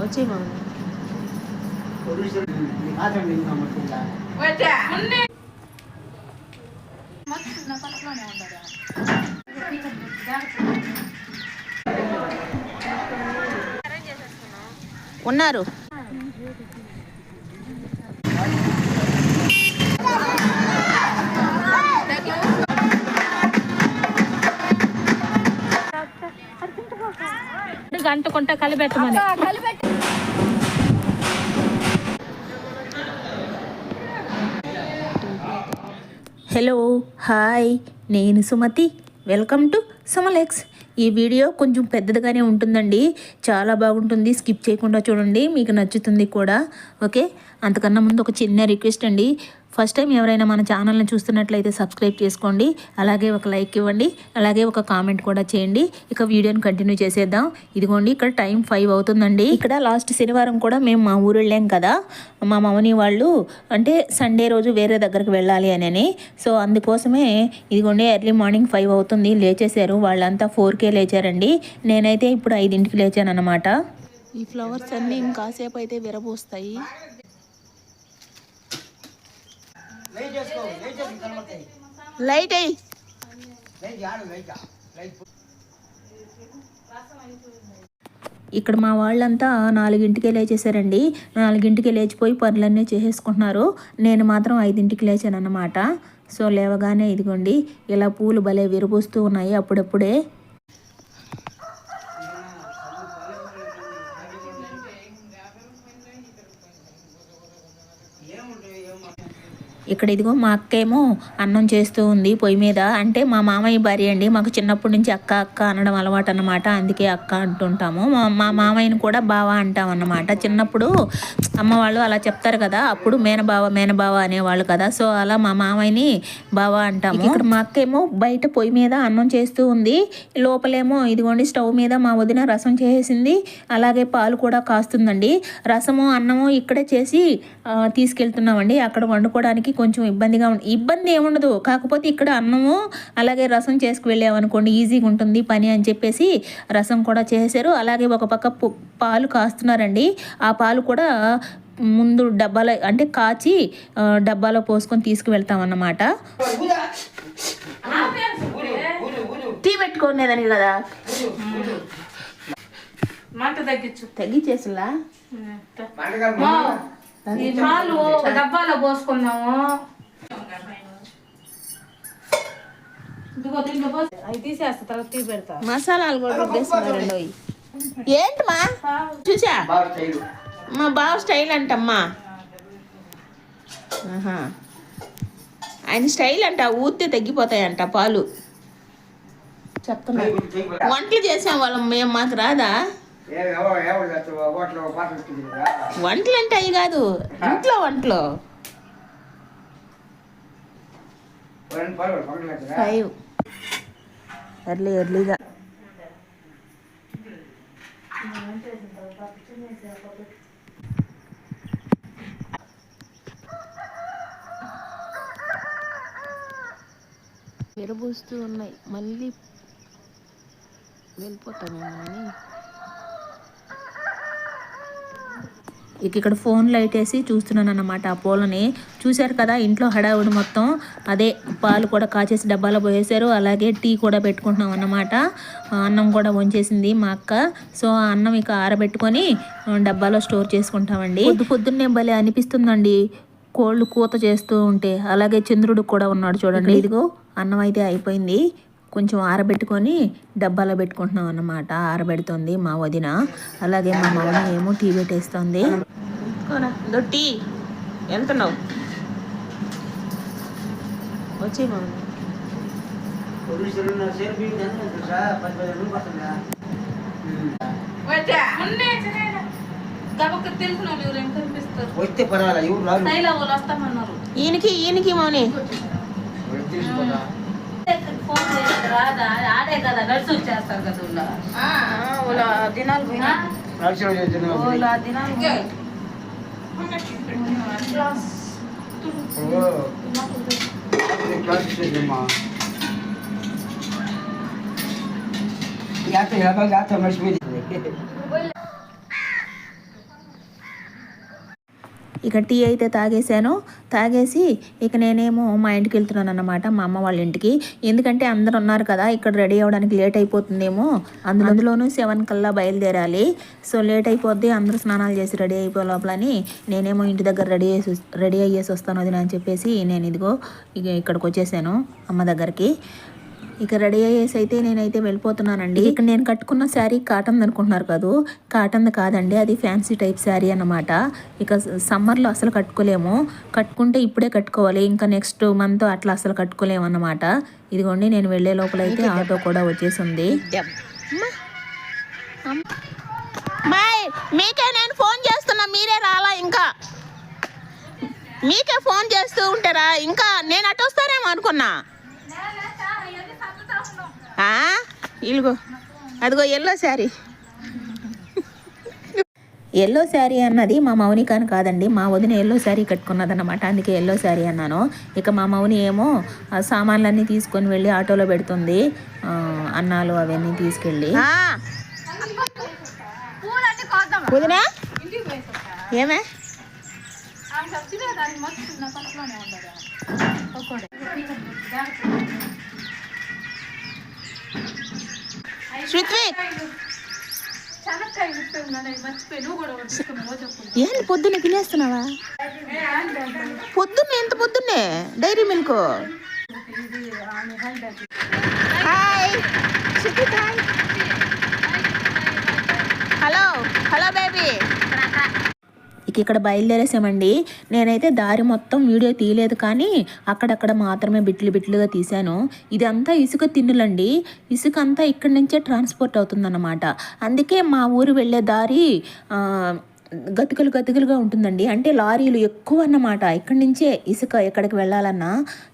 వచ్చి ఉన్నారు. గంటకుంట కలిపెట్టమని. Hello hi, నేను సుమతి. Welcome to సుమలెక్స్. ఈ వీడియో కొంచెం పెద్దదిగానే ఉంటుందండి, చాలా బాగుంటుంది. స్కిప్ చేయకుండా చూడండి, మీకు నచ్చుతుంది కూడా. ఓకే, అంతకన్నా ముందు ఒక చిన్న రిక్వెస్ట్ అండి. ఫస్ట్ టైం ఎవరైనా మన ఛానల్ని చూస్తున్నట్లయితే సబ్స్క్రైబ్ చేసుకోండి, అలాగే ఒక లైక్ ఇవ్వండి, అలాగే ఒక కామెంట్ కూడా చేయండి. ఇక వీడియోని కంటిన్యూ చేసేద్దాం. ఇదిగోండి, ఇక్కడ టైం 5 అవుతుందండి. ఇక్కడ లాస్ట్ శనివారం కూడా మేము మా ఊరు వెళ్ళాం కదా, మా మమ్మని వాళ్ళు అంటే సండే రోజు వేరే దగ్గరికి వెళ్ళాలి అని. సో అందుకోసమే ఇదిగోండి ఎర్లీ మార్నింగ్ 5 అవుతుంది, లేచేశారు. వాళ్ళంతా 4కే లేచారండి. నేనైతే ఇప్పుడు 5ంటికి లేచాను అనమాట. ఈ ఫ్లవర్స్ అన్నీ ఇంకాసేపు అయితే విరబోస్తాయి. లైట్ అయ్యి ఇక్కడ మా వాళ్ళంతా 4ంటికే లేచేసారండి. 4ంటికే లేచిపోయి పనులన్నీ చేసేసుకుంటున్నారు. నేను మాత్రం 5ంటికి లేచాను అన్నమాట. సో లేవగానే ఇదిగోండి ఇలా పూలు భలే విరబోస్తూ ఉన్నాయి అప్పుడప్పుడే. ఇక్కడ ఇదిగో మా అక్క ఏమో అన్నం చేస్తూ ఉంది పొయ్యి మీద. అంటే మా మామయ్య భార్య అండి, మాకు చిన్నప్పటి నుంచి అక్క అక్క అనడం అలవాటు అన్నమాట, అందుకే అక్క అంటుంటాము. మా మామయ్యని కూడా బావ అంటాం అన్నమాట. చిన్నప్పుడు అమ్మ వాళ్ళు అలా చెప్తారు కదా, అప్పుడు మేనబావ అనేవాళ్ళు కదా, సో అలా మా మామయ్యని బావ అంటాము. ఇక్కడ మా అక్క ఏమో బయట పొయ్యి మీద అన్నం చేస్తూ ఉంది, లోపలేమో ఇదిగోండి స్టవ్ మీద మా వదిన రసం చేసేసింది, అలాగే పాలు కూడా కాస్తుందండి. రసము అన్నము ఇక్కడే చేసి తీసుకెళ్తున్నామండి. అక్కడ వండుకోవడానికి కొంచెం ఇబ్బంది ఏముండదు, కాకపోతే ఇక్కడ అన్నము అలాగే రసం చేసుకు వెళ్ళామనుకోండి ఈజీగా ఉంటుంది పని అని చెప్పేసి రసం కూడా చేశారు. అలాగే ఒక పక్క పాలు కాస్తున్నారండి. ఆ పాలు కూడా ముందు డబ్బాలో అంటే కాచి డబ్బాలో పోసుకొని తీసుకువెళ్తాం అన్నమాట. టీ పెట్టుకోనేదని కదా, తగ్గించేసలా డబ్బాలో పోసుకున్నాము. అవి తీసేస్తా, తర్వాత టీ పెడతా. మసాలాలు కూడా రుబ్బేస్తున్నారండి. ఏంటి మా చూసా, మా బావ స్టైల్ అంటమ్మా. ఆయన స్టైల్ అంట, ఊరితే తగ్గిపోతాయంట పాలు. చెప్తున్నా వంటలు చేసాం వాళ్ళం మేము, మాకు రాదా వంటలు అంటే అవి కాదు, ఇంట్లో వంటలు. 5 ఎర్లీగా విరబూస్తూ ఉన్నాయి. మళ్ళీ వెళ్ళిపోతామేమో అని ఇక్కడ ఫోన్ లైట్ వేసి చూస్తున్నాను అన్నమాట ఆ పూలని. చూశారు కదా ఇంట్లో హడావుడి మొత్తం. అదే పాలు కూడా కాచేసి డబ్బాలో పోసేశారు, అలాగే టీ కూడా పెట్టుకుంటున్నాం అన్నమాట. అన్నం కూడా వంచేసింది మా అక్క. సో ఆ అన్నం ఇక ఆరబెట్టుకొని డబ్బాలో స్టోర్ చేసుకుంటామండి. పొద్దున్నే భలే అనిపిస్తుందండి కోళ్ళు కూత చేస్తూ ఉంటే. అలాగే చంద్రుడు కూడా ఉన్నాడు చూడండి. ఇదిగో అన్నం అయితే అయిపోయింది, కొంచెం ఆరబెట్టుకొని డబ్బాలో పెట్టుకుంటున్నాం అన్నమాట. ఆరబెడుతుంది మా వదిన, అలాగే మా మమ్మీ ఏమో టీ పెట్టేస్తుంది. టీ వెళ్తున్నావు వచ్చి ఈయనకి మౌని ఆడే కదా నడిచి వచ్చేస్తారు కదా దినాలు పోయినా ఇక టీ అయితే తాగేసి ఇక నేనేమో మా ఇంటికి వెళ్తున్నాను అన్నమాట, మా అమ్మ వాళ్ళ ఇంటికి. ఎందుకంటే అందరు ఉన్నారు కదా, ఇక్కడ రెడీ అవ్వడానికి లేట్ అయిపోతుందేమో, అందులోనూ 7 కల్లా బయలుదేరాలి. సో లేట్ అయిపోద్ది, అందరూ స్నానాలు చేసి రెడీ అయిపోయే లోపలని నేనేమో ఇంటి దగ్గర రెడీ అయ్యేసి వస్తాను వదిన అని చెప్పేసి నేను ఇదిగో ఇక్కడికి వచ్చేసాను అమ్మ దగ్గరికి. ఇక రెడీ అయ్యేసి అయితే నేనైతే వెళ్ళిపోతున్నానండి. ఇక్కడ నేను కట్టుకున్న శారీ కాటన్ అనుకుంటున్నారు కదా, కాటన్ కాదండి, అది ఫ్యాన్సీ టైప్ శారీ అన్నమాట. ఇక సమ్మర్లో అసలు కట్టుకోలేము, కట్టుకుంటే ఇప్పుడే కట్టుకోవాలి, ఇంకా నెక్స్ట్ మంత్ అట్లా అసలు కట్టుకోలేము అన్నమాట. ఇదిగోండి నేను వెళ్ళే లోపల అయితే ఆటో కూడా వచ్చేసింది. మీకే నేను ఫోన్ చేస్తున్నా, మీరే రాలా, ఇంకా మీకే ఫోన్ చేస్తూ ఉంటారా, ఇంకా నేను అటు వస్తానేమో అనుకున్నా. ఇల్గో అదిగో ఎల్లో శారీ అన్నది మా మౌని కాని కాదండి, మా వదిన ఎల్లో శారీ కట్టుకున్నదన్నమాట, అందుకే ఎల్లో శారీ అన్నాను. ఇక మా మౌని ఏమో సామాన్లన్నీ తీసుకొని వెళ్ళి ఆటోలో పెడుతుంది, అన్నాలు అవన్నీ తీసుకెళ్ళి. వదినా ఏమే ఏంటి పొద్దున్నే తినేస్తున్నావా? ఎంత పొద్దున్నే dairy milk. Hi hello baby. ఇక్కడ బయలుదేరేసామండి. నేనైతే దారి మొత్తం వీడియో తీయలేదు, కానీ అక్కడక్కడ మాత్రమే బిట్లుగా తీశాను. ఇదంతా ఇసుక తిన్నులండి, ఇసుక అంతా ఇక్కడి నుంచే ట్రాన్స్పోర్ట్ అవుతుందన్నమాట. అందుకే మా ఊరు వెళ్ళే దారి గతుకులుగా ఉంటుందండి, అంటే లారీలు ఎక్కువ అన్నమాట, ఇక్కడి నుంచే ఇసుక ఎక్కడికి వెళ్ళాలన్నా.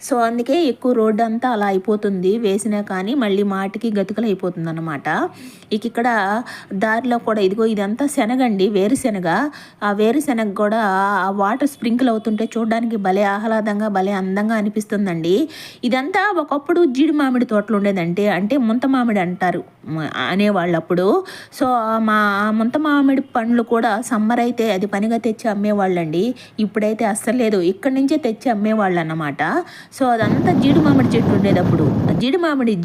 సో అందుకే ఎక్కువ రోడ్డు అంతా అలా అయిపోతుంది, వేసినా కానీ మళ్ళీ మాటికి గతుకులు అయిపోతుంది అన్నమాట. ఇక్కడ దారిలో కూడా ఇదిగో ఇదంతా శనగండి, వేరుశెనగ. ఆ వేరుశెనగ కూడా ఆ వాటర్ స్ప్రింకిల్ అవుతుంటే చూడడానికి భలే ఆహ్లాదంగా భలే అందంగా అనిపిస్తుందండి. ఇదంతా ఒకప్పుడు జీడి మామిడి తోటలు ఉండేదంటే, అంటే ముంత మామిడి అంటారు అనేవాళ్ళు అప్పుడు. సో మా ముంత మామిడి పండ్లు కూడా సమ్మర్ అయితే అది పనిగా తెచ్చి అమ్మేవాళ్ళండి, ఇప్పుడైతే అస్సలు లేదు, ఇక్కడి నుంచే తెచ్చి అమ్మేవాళ్ళు అన్నమాట. సో అదంతా జీడి మామిడి చెట్టు ఉండేది అప్పుడు,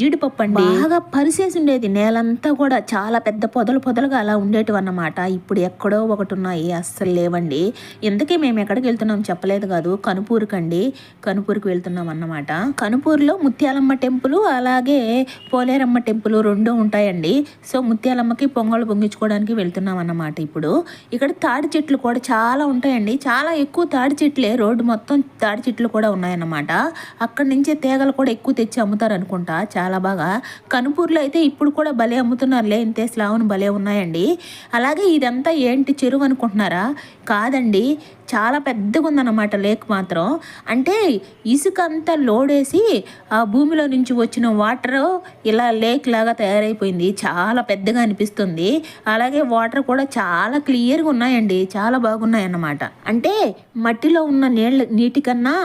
జీడిపప్పు అండి, బాగా పరిసేసి ఉండేది, నేలంతా కూడా చాలా పెద్ద పొదలుగా అలా ఉండేటివి అన్నమాట. ఇప్పుడు ఎక్కడో ఒకటి ఉన్నాయి, అస్సలు లేవండి. ఇంతకీ మేము ఎక్కడికి వెళ్తున్నాం చెప్పలేదు కాదు, కనుపూరుకి వెళ్తున్నాం అన్నమాట. కనుపూరులో ముత్యాలమ్మ టెంపుల్ అలాగే పోలేరమ్మ టెంపుల్ రెండు ఉంటాయండి. సో ముత్యాలమ్మకి పొంగళ్ళు పొంగించుకోవడానికి వెళ్తున్నాం అన్నమాట. ఇప్పుడు ఇక్కడ తాడి చెట్లు కూడా చాలా ఉంటాయండి, చాలా ఎక్కువ తాడి చెట్లే, రోడ్డు మొత్తం తాడి చెట్లు కూడా ఉన్నాయన్నమాట. అక్కడి నుంచే తీగలు కూడా ఎక్కువ తెచ్చి అమ్ముతారు అనుకుంటా, చాలా బాగా. కనుపూర్లో అయితే ఇప్పుడు కూడా భలే అమ్ముతున్నారులే, ఇంతే స్లావును భలే ఉన్నాయండి. అలాగే ఇదంతా ఏంటి చెరువు అనుకుంటున్నారా? కాదండి, చాలా పెద్దగా ఉందన్నమాట లేక్ మాత్రం. అంటే ఇసుక అంతా లోడేసి ఆ భూమిలో నుంచి వచ్చిన వాటర్ ఇలా లేక్ లాగా తయారైపోయింది, చాలా పెద్దగా అనిపిస్తుంది. అలాగే వాటర్ కూడా చాలా క్లియర్గా ఉన్నాయండి, చాలా బాగున్నాయి అన్నమాట. అంటే మట్టిలో ఉన్న నీటి కన్నా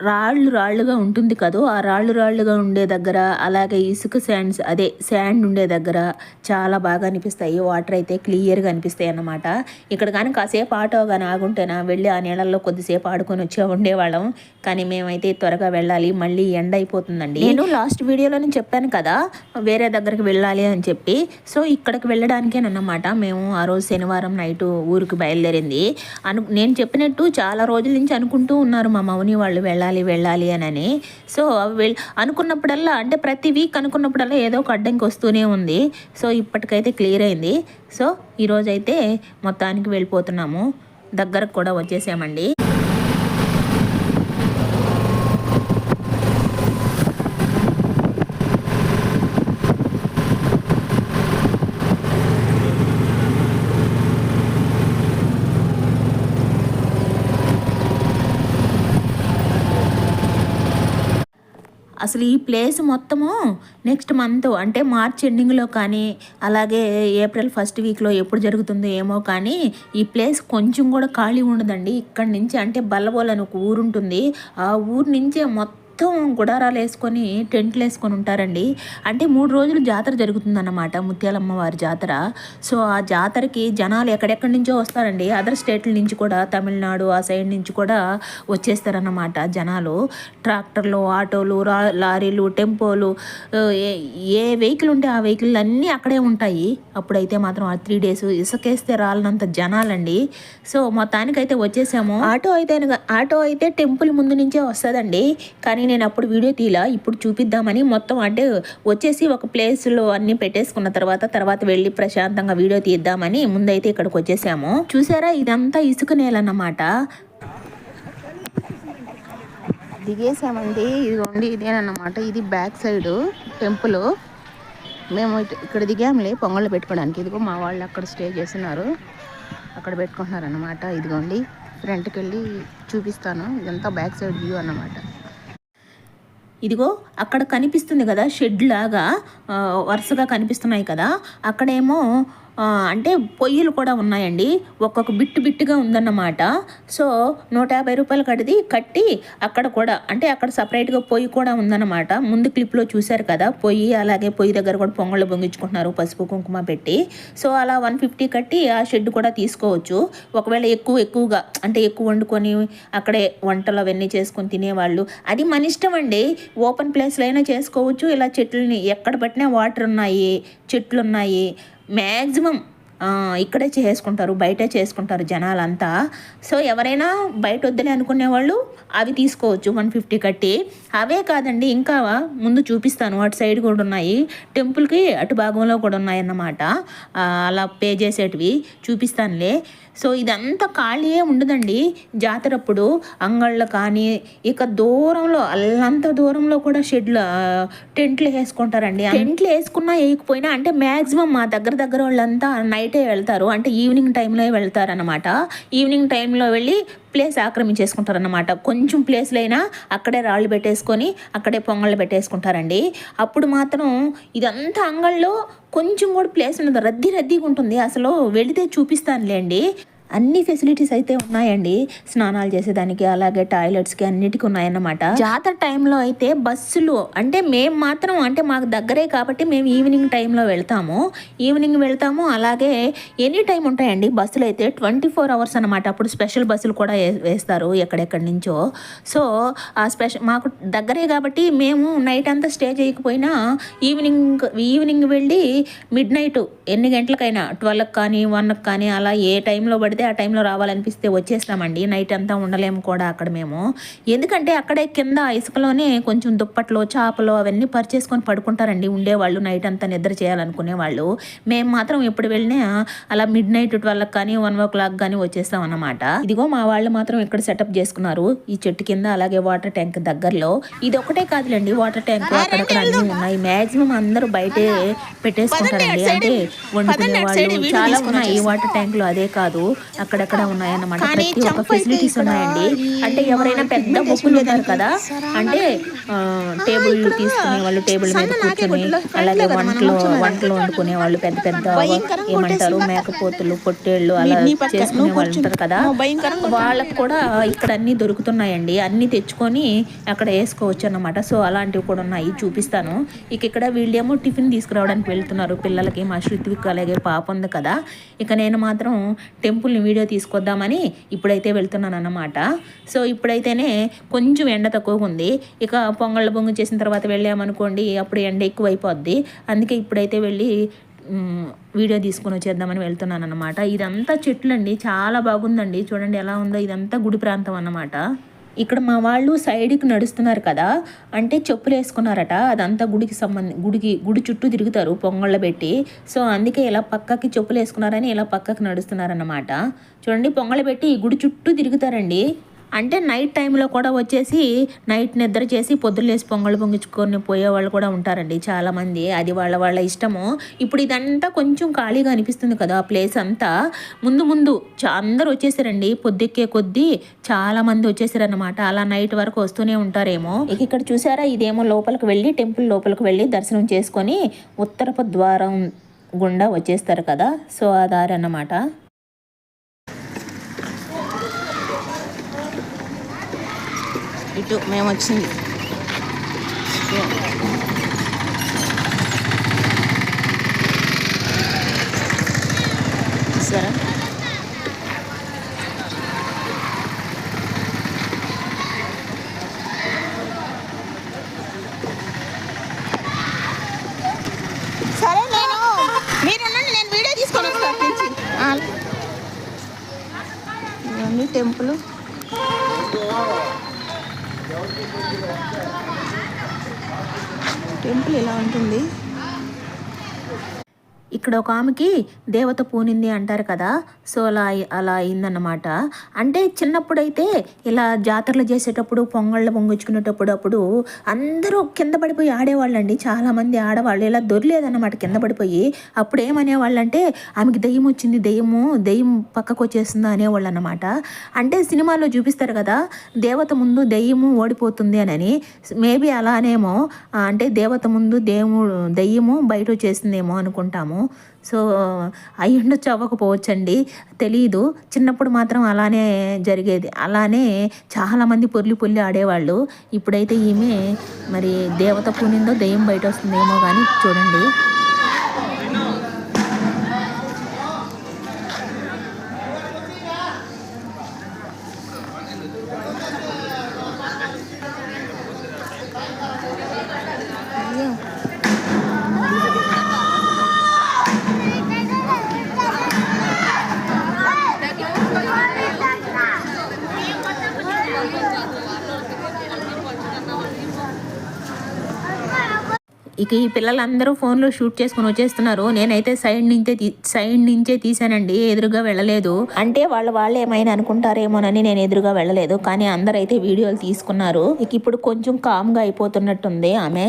రాళ్ళుగా ఉంటుంది కదా, ఆ రాళ్ళుగా ఉండే దగ్గర, అలాగే ఇసుక శాండ్ ఉండే దగ్గర చాలా బాగా అనిపిస్తాయి, వాటర్ అయితే క్లియర్గా అనిపిస్తాయి అన్నమాట. ఇక్కడ కానీ కాసేపు ఆటో కానీ ఆగుంటేనా వెళ్ళి ఆ నీళ్ళల్లో కొద్దిసేపు ఆడుకొని ఉండేవాళ్ళం, కానీ మేమైతే త్వరగా వెళ్ళాలి, మళ్ళీ ఎండ అయిపోతుందండి. నేను లాస్ట్ వీడియోలో చెప్పాను కదా వేరే దగ్గరికి వెళ్ళాలి అని చెప్పి, సో ఇక్కడికి వెళ్ళడానికేనన్నమాట మేము ఆ రోజు శనివారం నైట్ ఊరికి బయలుదేరింది. నేను చెప్పినట్టు చాలా రోజుల నుంచి అనుకుంటూ ఉన్నారు మా మౌని వాళ్ళు వెళ్ళాలి అని. సో అనుకున్నప్పుడల్లా, అంటే ప్రతి వీక్ అనుకున్నప్పుడల్లా ఏదో ఒక అడ్డంకి వస్తూనే ఉంది. సో ఇప్పటికైతే క్లియర్ అయింది. సో ఈరోజైతే మొత్తానికి వెళ్ళిపోతున్నాము, దగ్గరకు కూడా వచ్చేసామండి. అసలు ఈ ప్లేస్ మొత్తము నెక్స్ట్ మంత్ అంటే మార్చ్ ఎండింగ్లో కానీ అలాగే ఏప్రిల్ ఫస్ట్ వీక్లో ఎప్పుడు జరుగుతుందో ఏమో, కానీ ఈ ప్లేస్ కొంచెం కూడా ఖాళీ ఉండదండి. ఇక్కడి నుంచి అంటే బల్లబోల్ అని ఒక ఊరు ఉంటుంది, ఆ ఊరు నుంచే మొత్తం మొత్తం గుడారాలు వేసుకొని టెంట్లు వేసుకొని ఉంటారండి. అంటే 3 రోజులు జాతర జరుగుతుందన్నమాట, ముత్యాలమ్మ వారి జాతర. సో ఆ జాతరకి జనాలు ఎక్కడెక్కడి నుంచో వస్తారండి. అదర్ స్టేట్ల నుంచి కూడా, తమిళనాడు ఆ సైడ్ నుంచి కూడా వచ్చేస్తారన్నమాట జనాలు. ట్రాక్టర్లు, ఆటోలు, లారీలు, టెంపోలు, ఏ వెహికల్ ఉంటే ఆ వెహికల్ అన్నీ అక్కడే ఉంటాయి. అప్పుడైతే మాత్రం ఆ 3 days ఇసుకేస్తే రాలనంత జనాలండి. సో మొత్తానికైతే వచ్చేసాము. ఆటో అయితే టెంపుల్ ముందు నుంచే వస్తుందండి. కానీ నేను అప్పుడు వీడియో తీలా, ఇప్పుడు చూపిద్దామని మొత్తం అంటే వచ్చేసి ఒక ప్లేస్లో అన్నీ పెట్టేసుకున్న తర్వాత వెళ్ళి ప్రశాంతంగా వీడియో తీద్దామని ముందైతే ఇక్కడికి వచ్చేసాము. చూసారా, ఇదంతా ఇసుక నేలన్నమాట. దిగేసామండి. ఇదిగోండి, ఇదేనన్నమాట. ఇది బ్యాక్ సైడ్ టెంపుల్. మేము ఇక్కడ దిగాంలే పొంగళ్ళు పెట్టుకోవడానికి. ఇదిగో మా వాళ్ళు అక్కడ స్టే చేస్తున్నారు, అక్కడ పెట్టుకుంటున్నారు అన్నమాట. ఇదిగోండి, ఫ్రంట్కి వెళ్ళి చూపిస్తాను. ఇదంతా బ్యాక్ సైడ్ వ్యూ అన్నమాట. ఇదిగో అక్కడ కనిపిస్తుంది కదా షెడ్ లాగా, వరుసగా కనిపిస్తున్నాయి కదా, అక్కడేమో అంటే పొయ్యిలు కూడా ఉన్నాయండి. ఒక్కొక్క బిట్టుగా ఉందన్నమాట. సో 150 రూపాయలు కట్టి అక్కడ కూడా అంటే అక్కడ సపరేట్గా పొయ్యి కూడా ఉందన్నమాట. ముందు క్లిప్లో చూశారు కదా పొయ్యి, అలాగే పొయ్యి దగ్గర కూడా పొంగళ్ళు పొంగించుకుంటున్నారు పసుపు కుంకుమ పెట్టి. సో అలా 150 కట్టి ఆ షెడ్ కూడా తీసుకోవచ్చు. ఒకవేళ ఎక్కువగా అంటే ఎక్కువ వండుకొని అక్కడే వంటలు అవన్నీ చేసుకొని తినేవాళ్ళు, అది మన ఇష్టం అండి. ఓపెన్ ప్లేస్లో అయినా చేసుకోవచ్చు. ఇలా చెట్లని ఎక్కడ పట్టినా వాటర్ ఉన్నాయి, చెట్లు ఉన్నాయి. మ్యాక్సిమం ఇక్కడే చేసుకుంటారు, బయటే చేసుకుంటారు జనాలంతా. సో ఎవరైనా బయట వద్దని అనుకునే వాళ్ళు అవి తీసుకోవచ్చు 150 కట్టి. అవే కాదండి, ఇంకా ముందు చూపిస్తాను. అటు సైడ్ కూడా ఉన్నాయి, టెంపుల్కి అటు భాగంలో కూడా ఉన్నాయన్నమాట. అలా పే చేసేటివి చూపిస్తానులే. సో ఇదంతా ఖాళీయే ఉండదండి జాతరప్పుడు. అంగళ్ళు కానీ ఇక దూరంలో, అల్లంత దూరంలో కూడా షెడ్లు, టెంట్లు వేసుకుంటారండి. టెంట్లు వేసుకున్నా వేయకపోయినా అంటే మ్యాక్సిమం మా దగ్గర వాళ్ళంతా నైటే వెళ్తారు, అంటే ఈవినింగ్ టైంలో వెళ్తారనమాట. ఈవినింగ్ టైంలో వెళ్ళి ప్లేస్ ఆక్రమించేసుకుంటారన్నమాట. కొంచెం ప్లేస్లో అయినా అక్కడే రాళ్ళు పెట్టేసుకొని అక్కడే పొంగళ్ళు పెట్టేసుకుంటారండి. అప్పుడు మాత్రం ఇదంతా అంగళ్ళలో కొంచెం కూడా ప్లేస్ ఉండదు, రద్దీగా ఉంటుంది. అసలు వెళితే చూపిస్తానులేండి. అన్ని ఫెసిలిటీస్ అయితే ఉన్నాయండి, స్నానాలు చేసేదానికి, అలాగే టాయిలెట్స్కి అన్నిటికీ ఉన్నాయన్నమాట. జాతర టైంలో అయితే బస్సులు అంటే మేము మాత్రం అంటే మాకు దగ్గరే కాబట్టి మేము ఈవినింగ్ టైంలో వెళ్తాము. అలాగే ఎనీ టైం ఉంటాయండి బస్సులు అయితే, 24 hours అన్నమాట. అప్పుడు స్పెషల్ బస్సులు కూడా వేస్తారు ఎక్కడెక్కడి నుంచో. సో ఆ మాకు దగ్గరే కాబట్టి మేము నైట్ అంతా స్టే చేయకపోయినా ఈవినింగ్ వెళ్ళి మిడ్ నైట్ ఎన్ని గంటలకైనా 12కి కానీ 1కి కానీ అలా ఏ టైంలో పడితే ఆ టైంలో రావాలనిపిస్తే వచ్చేస్తామండి. నైట్ అంతా ఉండలేము కూడా అక్కడ మేము. ఎందుకంటే అక్కడే కింద ఇసుకలోనే కొంచెం దుప్పట్లు, చాపలు అవన్నీ పరిచేసుకొని పడుకుంటారండి ఉండేవాళ్ళు, నైట్ అంతా నిద్ర చేయాలనుకునే వాళ్ళు. మేము మాత్రం ఎప్పుడు వెళ్ళినా అలా మిడ్ నైట్ 12కి కానీ 1 o'clock కానీ వచ్చేస్తాం అన్నమాట. ఇదిగో మా వాళ్ళు మాత్రం ఇక్కడ సెటప్ చేసుకున్నారు ఈ చెట్టు కింద, అలాగే వాటర్ ట్యాంక్ దగ్గరలో. ఇది ఒకటే కాదులేండి, వాటర్ ట్యాంక్ అక్కడక్కడ అన్నీ ఉన్నాయి. మ్యాక్సిమం అందరూ బయటే పెట్టేసుకుంటారండి, అంటే వండుకునే వాళ్ళు చాలా ఉన్నాయి ఈ వాటర్ ట్యాంక్ లో. అదే కాదు, అక్కడక్కడ ఉన్నాయన్నమాట. ప్రతి ఒక్క ఫెసిలిటీస్ ఉన్నాయండి. అంటే ఎవరైనా పెద్ద మొక్కులు ఉంటారు కదా, అంటే టేబుల్ తీసుకునే వాళ్ళు టేబుల్ మీద కూర్చొని, అలాగే వంటలు వండుకునే వాళ్ళు పెద్ద ఏమంటారు మేకపోతులు, పొట్టేళ్ళు అలా చేసుకునే వాళ్ళు ఉంటారు కదా, వాళ్ళకు కూడా ఇక్కడ అన్ని దొరుకుతున్నాయండి. అన్ని తెచ్చుకొని అక్కడ వేసుకోవచ్చు అన్నమాట. సో అలాంటివి కూడా ఉన్నాయి, చూపిస్తాను. ఇక్కడ వీళ్ళేమో టిఫిన్ తీసుకురావడానికి వెళ్తున్నారు పిల్లలకి. మా శృతికి అలాగే పాప ఉంది కదా. ఇక నేను మాత్రం టెంపుల్ని వీడియో తీసుకొద్దామని ఇప్పుడైతే వెళ్తున్నాను అన్నమాట. సో ఇప్పుడైతేనే కొంచెం ఎండ తక్కువగా ఉంది. ఇక పొంగళ్ళు పొంగు చేసిన తర్వాత వెళ్ళామనుకోండి అప్పుడు ఎండ ఎక్కువ అయిపోద్ది. అందుకే ఇప్పుడైతే వెళ్ళి వీడియో తీసుకొని వచ్చేద్దామని వెళ్తున్నాను అన్నమాట. ఇదంతా చెట్లు అండి, చాలా బాగుందండి. చూడండి ఎలా ఉందో. ఇదంతా గుడి ప్రాంతం అన్నమాట. ఇక్కడ మా వాళ్ళు సైడ్కి నడుస్తున్నారు కదా, అంటే చెప్పులు వేసుకున్నారట. అదంతా గుడి చుట్టూ తిరుగుతారు పొంగళ్ళు పెట్టి. సో అందుకే ఇలా పక్కకి చెప్పులు వేసుకున్నారని ఇలా పక్కకి నడుస్తున్నారన్నమాట. చూడండి, పొంగళ్ళు పెట్టి గుడి చుట్టూ తిరుగుతారండి. అంటే నైట్ టైంలో కూడా వచ్చేసి నైట్ నిద్ర చేసి పొద్దులేసి పొంగళ్ళు పొంగించుకొని పోయేవాళ్ళు కూడా ఉంటారండి చాలామంది. అది వాళ్ళ ఇష్టము. ఇప్పుడు ఇదంతా కొంచెం ఖాళీగా అనిపిస్తుంది కదా ఆ ప్లేస్ అంతా. ముందు అందరూ వచ్చేసారండి, పొద్దుెక్కే కొద్దీ చాలామంది వచ్చేసారనమాట. అలా నైట్ వరకు వస్తూనే ఉంటారేమో. ఇక్కడ చూసారా, ఇదేమో లోపలికి వెళ్ళి టెంపుల్ లోపలికి వెళ్ళి దర్శనం చేసుకొని ఉత్తరపు ద్వారం గుండా వచ్చేస్తారు కదా. సో ఆ దారి అన్నమాట. ఇటు మేము వచ్చింది చూసారా? సరే మీరుండండి, నేను వీడియో తీసుకొని వస్తాను నుంచి. ఇవన్నీ టెంపుల్. టెంపుల్ ఇలా ఉంటుంది. ఇక్కడ ఒక ఆమెకి దేవత పూనింది అంటారు కదా, సో అలా అయిందన్నమాట. అంటే చిన్నప్పుడైతే ఇలా జాతరలు చేసేటప్పుడు పొంగళ్ళు పొంగించుకునేటప్పుడు అప్పుడు అందరూ కింద పడిపోయి ఆడేవాళ్ళండి. చాలామంది ఆడవాళ్ళు ఇలా దొరిలేదన్నమాట కింద పడిపోయి. అప్పుడు ఏమనేవాళ్ళు అంటే ఆమెకి దెయ్యం వచ్చింది, దెయ్యం పక్కకు వచ్చేస్తుందా అనేవాళ్ళు అన్నమాట. అంటే సినిమాలో చూపిస్తారు కదా దేవత ముందు దెయ్యము ఓడిపోతుంది అని, మేబీ అలానేమో. అంటే దేవత ముందు దెయ్యము బయట వచ్చేసిందేమో అనుకుంటాము. సో అయి ఉండొచ్చు, అవ్వకపోవచ్చండి, తెలీదు. చిన్నప్పుడు మాత్రం అలానే జరిగేది. అలానే చాలామంది పొర్లి ఆడేవాళ్ళు. ఇప్పుడైతే ఈమె మరి దేవత పూనిందో దెయ్యం బయట వస్తుందేమో కానీ చూడండి. ఇక ఈ పిల్లలందరూ ఫోన్లో షూట్ చేసుకుని వచ్చేస్తున్నారు. నేనైతే సైడ్ నుంచే తీసానండి, ఎదురుగా వెళ్ళలేదు. అంటే వాళ్ళు ఏమైనా అనుకుంటారేమోనని నేను ఎదురుగా వెళ్ళలేదు. కానీ అందరూ అయితే వీడియోలు తీసుకున్నారు. ఇక ఇప్పుడు కొంచెం కామ్గా అయిపోతున్నట్టుంది ఆమె.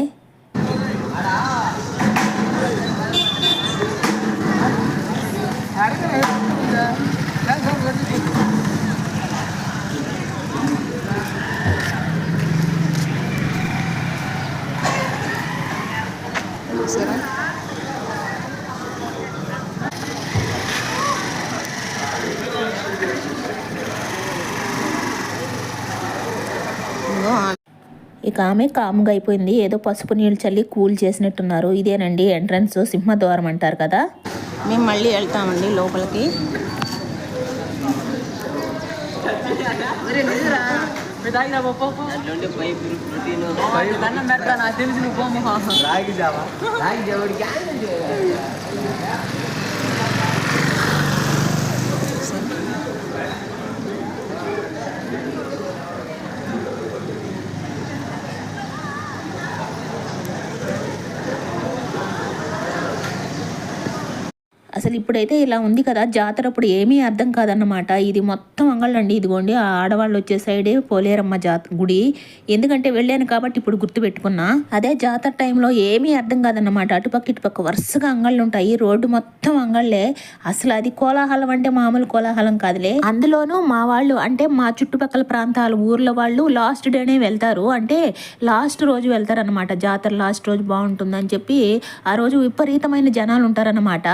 ఇక ఆమె కామ్గా అయిపోయింది. ఏదో పసుపు నీళ్ళు చల్లి కూల్ చేసినట్టున్నారు. ఇదేనండి ఎంట్రన్స్, సింహద్వారం అంటారు కదా. మేము మళ్ళీ వెళ్తామండి లోపలికి. అసలు ఇప్పుడైతే ఇలా ఉంది కదా, జాతర అప్పుడు ఏమీ అర్థం కాదన్నమాట. ఇది మొత్తం అంగళ్ళండి. ఇదిగోండి ఆ ఆడవాళ్ళు వచ్చే సైడే పోలేరమ్మ గుడి. ఎందుకంటే వెళ్ళాను కాబట్టి ఇప్పుడు గుర్తుపెట్టుకున్నా. అదే జాతర టైంలో ఏమీ అర్థం కాదన్నమాట. అటుపక్క ఇటుపక్క వరుసగా అంగళ్ళు ఉంటాయి. రోడ్డు మొత్తం అంగళ్ళే. అసలు అది కోలాహలం అంటే మామూలు కోలాహలం కాదులే. అందులోనూ మా వాళ్ళు అంటే మా చుట్టుపక్కల ప్రాంతాల ఊర్ల వాళ్ళు లాస్ట్ డేనే వెళ్తారు. అంటే లాస్ట్ రోజు వెళ్తారనమాట. జాతర లాస్ట్ రోజు బాగుంటుందని చెప్పి ఆ రోజు విపరీతమైన జనాలు ఉంటారనమాట.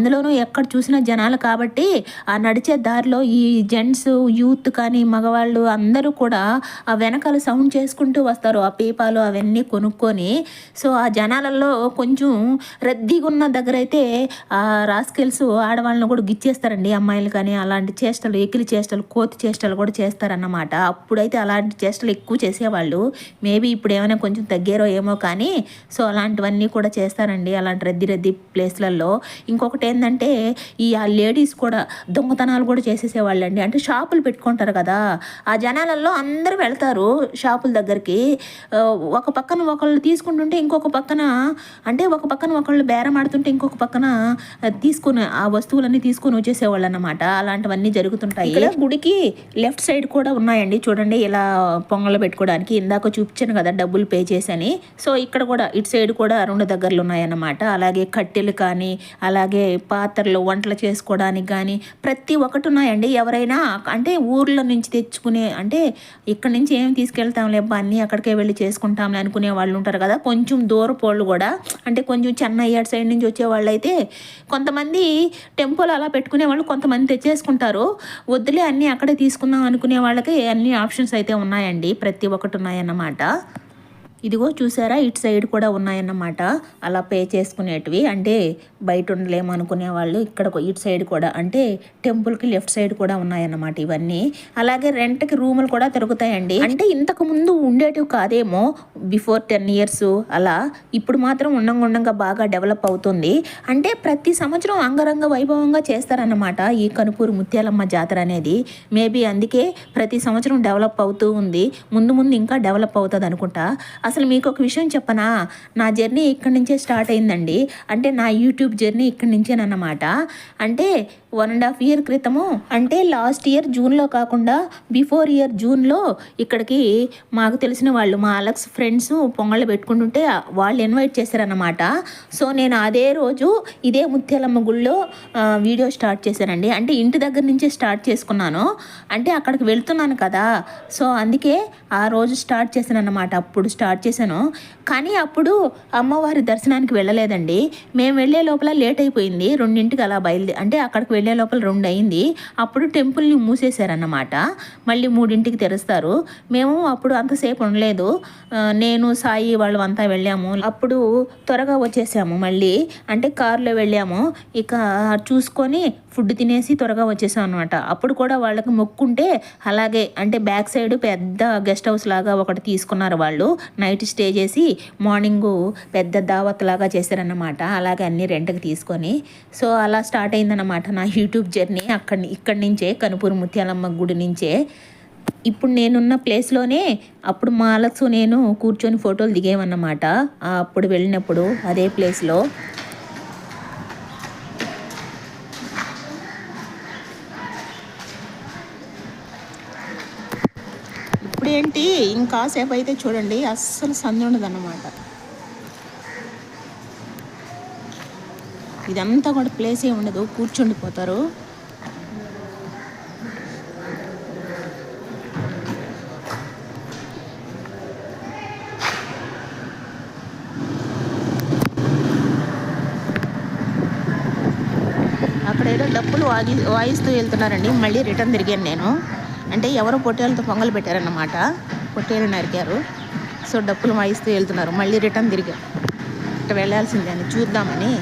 అందులోనూ ఎక్కడ చూసినా జనాలు కాబట్టి ఆ నడిచే దారిలో ఈ జెంట్స్ యూత్ కానీ మగవాళ్ళు అందరూ కూడా ఆ వెనకాల సౌండ్ చేసుకుంటూ వస్తారు. ఆ పీపాలు అవన్నీ కొనుక్కొని. సో ఆ జనాలలో కొంచెం రద్దీగా ఉన్న దగ్గర అయితే ఆ రాస్కెల్స్ ఆడవాళ్ళని కూడా గిచ్చేస్తారండి, అమ్మాయిలు కానీ. అలాంటి చేష్టలు, ఎకిలి చేష్టలు, కోతి చేష్టలు కూడా చేస్తారన్నమాట. అప్పుడైతే అలాంటి చేష్టలు ఎక్కువ చేసేవాళ్ళు. మేబీ ఇప్పుడు ఏమైనా కొంచెం తగ్గారో ఏమో కానీ. సో అలాంటివన్నీ కూడా చేస్తారండి అలాంటి రద్దీ ప్లేస్లలో. ఇంకొకటి ఏంటంటే ఆ లేడీస్ కూడా దొంగతనాలు కూడా చేసేసేవాళ్ళండి. అంటే షాపులు పెట్టుకుంటారు కదా, ఆ జనాలలో అందరూ వెళ్తారు షాపుల దగ్గరికి. ఒక పక్కన ఒకళ్ళు తీసుకుంటుంటే ఇంకొక పక్కన, అంటే ఒక పక్కన ఒకళ్ళు బేరం ఆడుతుంటే ఇంకొక పక్కన తీసుకుని ఆ వస్తువులన్నీ తీసుకొని వచ్చేసేవాళ్ళు అన్నమాట. అలాంటివన్నీ జరుగుతుంటాయి. ఇక్కడ గుడికి లెఫ్ట్ సైడ్ కూడా ఉన్నాయండి చూడండి, ఇలా పొంగలు పెట్టుకోవడానికి. ఇందాక చూపించాను కదా డబ్బులు పే చేసని. సో ఇక్కడ కూడా ఇటు సైడ్ కూడా 2 దగ్గరలు ఉన్నాయన్నమాట. అలాగే కట్టెలు కానీ, అలాగే పాత్రలు వంటలు చేసుకోవడానికి కానీ ప్రతి ఒక్కటి ఉన్నాయండి. ఎవరైనా అంటే ఊర్లో నుంచి తెచ్చుకునే, అంటే ఇక్కడ నుంచి ఏం తీసుకెళ్తాంలే అన్నీ అక్కడికే వెళ్ళి చేసుకుంటాంలే అనుకునే వాళ్ళు ఉంటారు కదా, కొంచెం దూరపోళ్ళు కూడా. అంటే కొంచెం చెన్నై అటు సైడ్ నుంచి వచ్చే వాళ్ళు అయితే కొంతమంది టెంపుల్ అలా పెట్టుకునే వాళ్ళు కొంతమంది తెచ్చేసుకుంటారు. వద్దులే అన్నీ అక్కడే తీసుకుందాం అనుకునే వాళ్ళకి అన్ని ఆప్షన్స్ అయితే ఉన్నాయండి, ప్రతి ఒక్కటి ఉన్నాయన్నమాట. ఇదిగో చూసారా, ఇటు సైడ్ కూడా ఉన్నాయన్నమాట అలా పే చేసుకునేటివి. అంటే బయట ఉండలేము అనుకునే వాళ్ళు ఇక్కడ ఇటు సైడ్ కూడా, అంటే టెంపుల్కి లెఫ్ట్ సైడ్ కూడా ఉన్నాయన్నమాట ఇవన్నీ. అలాగే రెంట్కి రూములు కూడా దొరుకుతాయండి. అంటే ఇంతకు ముందు ఉండేటివి కాదేమో, బిఫోర్ 10 years అలా. ఇప్పుడు మాత్రం ఉండంగా బాగా డెవలప్ అవుతుంది. అంటే ప్రతి సంవత్సరం అంగరంగ వైభవంగా చేస్తారన్నమాట ఈ కనుపూరు ముత్యాలమ్మ జాతర అనేది. మేబీ అందుకే ప్రతి సంవత్సరం డెవలప్ అవుతూ ఉంది. ముందు ఇంకా డెవలప్ అవుతుంది అనుకుంటా. అసలు మీకు ఒక విషయం చెప్పనా, నా జర్నీ ఇక్కడి నుంచే స్టార్ట్ అయిందండి. అంటే నా యూట్యూబ్ జర్నీ ఇక్కడి నుంచేనన్నమాట. అంటే 1.5 year క్రితము, అంటే లాస్ట్ ఇయర్ జూన్లో కాకుండా బిఫోర్ ఇయర్ జూన్లో ఇక్కడికి మాకు తెలిసిన వాళ్ళు, మా అలెక్స్ ఫ్రెండ్స్ పొంగళ్ళు పెట్టుకుంటుంటే వాళ్ళు ఇన్వైట్ చేశారన్నమాట. సో నేను అదే రోజు ఇదే ముత్యాలమ్మ గుళ్ళో వీడియో స్టార్ట్ చేశానండి. అంటే ఇంటి దగ్గర నుంచే స్టార్ట్ చేసుకున్నాను. అంటే అక్కడికి వెళ్తున్నాను కదా, సో అందుకే ఆ రోజు స్టార్ట్ చేశాను అన్నమాట. అప్పుడు స్టార్ట్ చేశాను. కానీ అప్పుడు అమ్మవారి దర్శనానికి వెళ్ళలేదండి. మేము వెళ్ళే లోపల లేట్ అయిపోయింది. 2ంటికి అలా అంటే అక్కడికి వెళ్ళే లోపల 2 అయింది. అప్పుడు టెంపుల్ని మూసేశారన్నమాట. మళ్ళీ 3ంటికి తెరుస్తారు. మేము అప్పుడు అంతసేపు ఉండలేదు. నేను సాయి వాళ్ళు అంతా వెళ్ళాము. అప్పుడు త్వరగా వచ్చేసాము మళ్ళీ. అంటే కారులో వెళ్ళాము. ఇక చూసుకొని ఫుడ్ తినేసి త్వరగా వచ్చేసాం అనమాట. అప్పుడు కూడా వాళ్ళకి మొక్కుంటే అలాగే, అంటే బ్యాక్ సైడ్ పెద్ద గెస్ట్ హౌస్ లాగా ఒకటి తీసుకున్నారు వాళ్ళు. నైట్ స్టే చేసి మార్నింగు పెద్ద దావత్ లాగా చేశారన్నమాట. అలాగే అన్ని రెంట్కి తీసుకొని. సో అలా స్టార్ట్ అయిందన్నమాట నా యూట్యూబ్ జర్నీ. ఇక్కడి నుంచే, కనుపూరు ముత్యాలమ్మ గుడి నుంచే. ఇప్పుడు నేనున్న ప్లేస్లోనే అప్పుడు మా అలెక్స్ నేను కూర్చొని ఫోటోలు దిగేమన్నమాట. అప్పుడు వెళ్ళినప్పుడు అదే ప్లేస్లో. ఇప్పుడేంటి ఇంకాసేపు అయితే చూడండి అస్సలు సందు ఉండదన్నమాట. ఇదంతా కూడా ప్లేసే ఉండదు, కూర్చుండిపోతారు. అక్కడ ఏదో డప్పులు వాయిస్తూ వెళ్తున్నారండి. మళ్ళీ రిటర్న్ తిరిగాను నేను. అంటే ఎవరో పొట్టేలతో పొంగలు పెట్టారన్నమాట, పొట్టేలు నరికారు. సో డప్పులు వాయిస్తూ వెళ్తున్నారు. మళ్ళీ రిటర్న్ తిరిగా ఇట్లా వెళ్ళాల్సిందే అని చూద్దామని.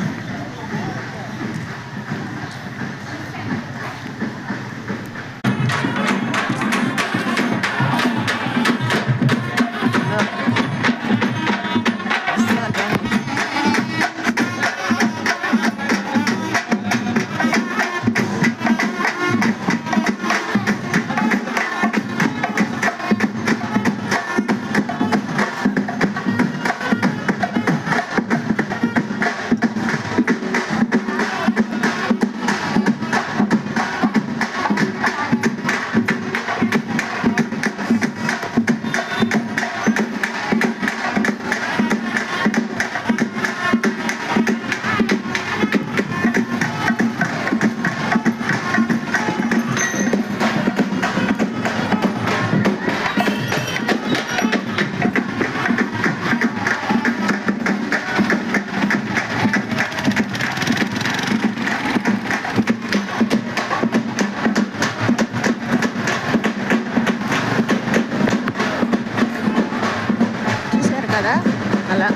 కదా అలా.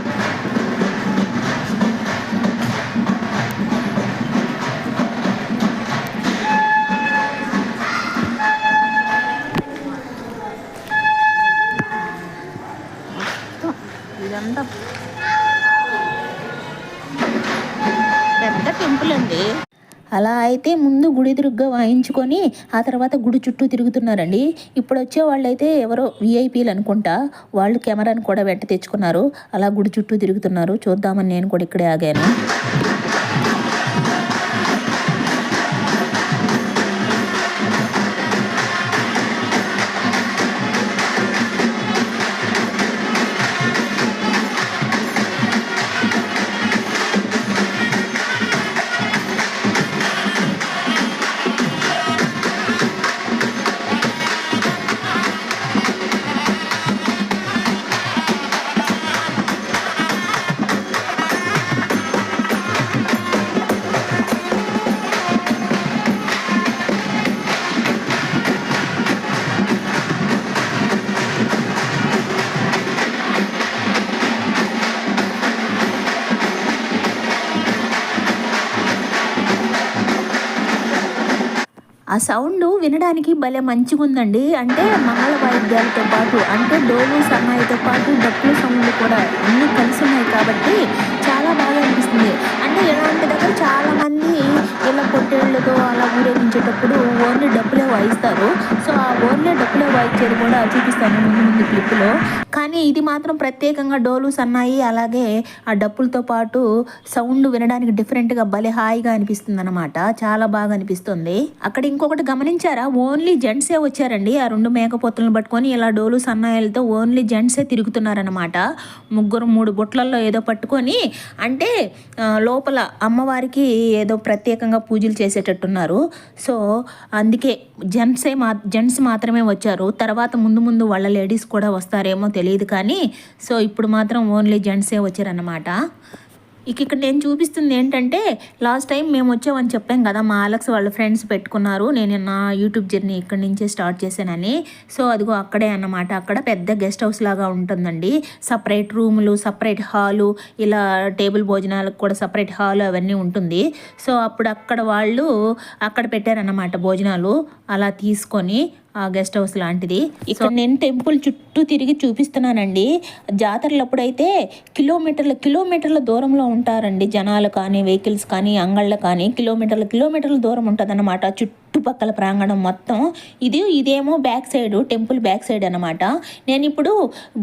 ఇదంతా పెద్ద టెంపుల్ అండి. అలా అయితే ముందు గుడి ఎదురుగ్గా వాయించుకొని ఆ తర్వాత గుడి చుట్టూ తిరుగుతున్నారండి. ఇప్పుడు వచ్చే వాళ్ళైతే ఎవరో విఐపీలు అనుకుంటా, వాళ్ళు కెమెరాను కూడా వెంట తెచ్చుకున్నారు. అలా గుడి చుట్టూ తిరుగుతున్నారు. చూద్దామని నేను కూడా ఇక్కడే ఆగాను. ఆ సౌండ్ వినడానికి భలే మంచిగా ఉందండి. అంటే మంగళ వాయిద్యాలతో పాటు అంటే డోలు సన్నాయితో పాటు డప్పుల సౌండ్ కూడా అన్నీ కలిసి ఉన్నాయి కాబట్టి చాలా బాగా అనిపిస్తుంది. అంటే ఇలాంటి దగ్గర చాలామంది ఇలా పొట్టేళ్ళతో అలా ఊరేగించేటప్పుడు ఓన్లీ డప్పులే వాయిస్తారు. సో ఆ ఓన్లీ డప్పులే వాయించేది కూడా చూపిస్తాను ముందు ముందు క్లిప్లో. కానీ ఇది మాత్రం ప్రత్యేకంగా డోలు సన్నాయి అలాగే ఆ డప్పులతో పాటు సౌండ్ వినడానికి డిఫరెంట్గా భలే హాయిగా అనిపిస్తుంది అనమాట. చాలా బాగా అనిపిస్తుంది. అక్కడ ఇంకొకటి గమనించారా, ఓన్లీ జెంట్సే వచ్చారండి. ఆ 2 మేకపోతులను పట్టుకొని ఇలా డోలు సన్నాయిలతో ఓన్లీ జెంట్సే తిరుగుతున్నారనమాట. 3 బుట్లల్లో ఏదో పట్టుకొని అంటే లోపల అమ్మవారికి ఏదో ప్రత్యేకంగా పూజలు చేసేటట్టున్నారు. సో అందుకే జెంట్స్ మాత్రమే వచ్చారు. తర్వాత ముందు వాళ్ళ లేడీస్ కూడా వస్తారేమో తెలియదు కానీ సో ఇప్పుడు మాత్రం ఓన్లీ జెంట్సే వచ్చారన్నమాట. ఇక్కడ నేను చూపిస్తుంది ఏంటంటే లాస్ట్ టైం మేము వచ్చామని చెప్పాం కదా, మా అలెక్స్ వాళ్ళ ఫ్రెండ్స్ పెట్టుకున్నారు. నేను నా యూట్యూబ్ జర్నీ ఇక్కడి నుంచే స్టార్ట్ చేశానని. సో అదిగో అక్కడే అన్నమాట. అక్కడ పెద్ద గెస్ట్ హౌస్ లాగా ఉంటుందండి. సపరేట్ రూములు, సపరేట్ హాలు, ఇలా టేబుల్ భోజనాలకు కూడా సపరేట్ హాలు అవన్నీ ఉంటుంది. సో అప్పుడు వాళ్ళు అక్కడ పెట్టారన్నమాట భోజనాలు. అలా తీసుకొని ఆ గెస్ట్ హౌస్ లాంటిది. ఇక్కడ నేను టెంపుల్ చుట్టూ తిరిగి చూపిస్తున్నానండి. జాతరలప్పుడైతే కిలోమీటర్ల దూరంలో ఉంటారండి జనాలు కానీ వెహికల్స్ కానీ అంగళ్ళు కానీ. కిలోమీటర్ల దూరం ఉంటుంది అన్నమాట చుట్టుపక్కల ప్రాంగణం మొత్తం. ఇదేమో back side, temple back side అనమాట. నేను ఇప్పుడు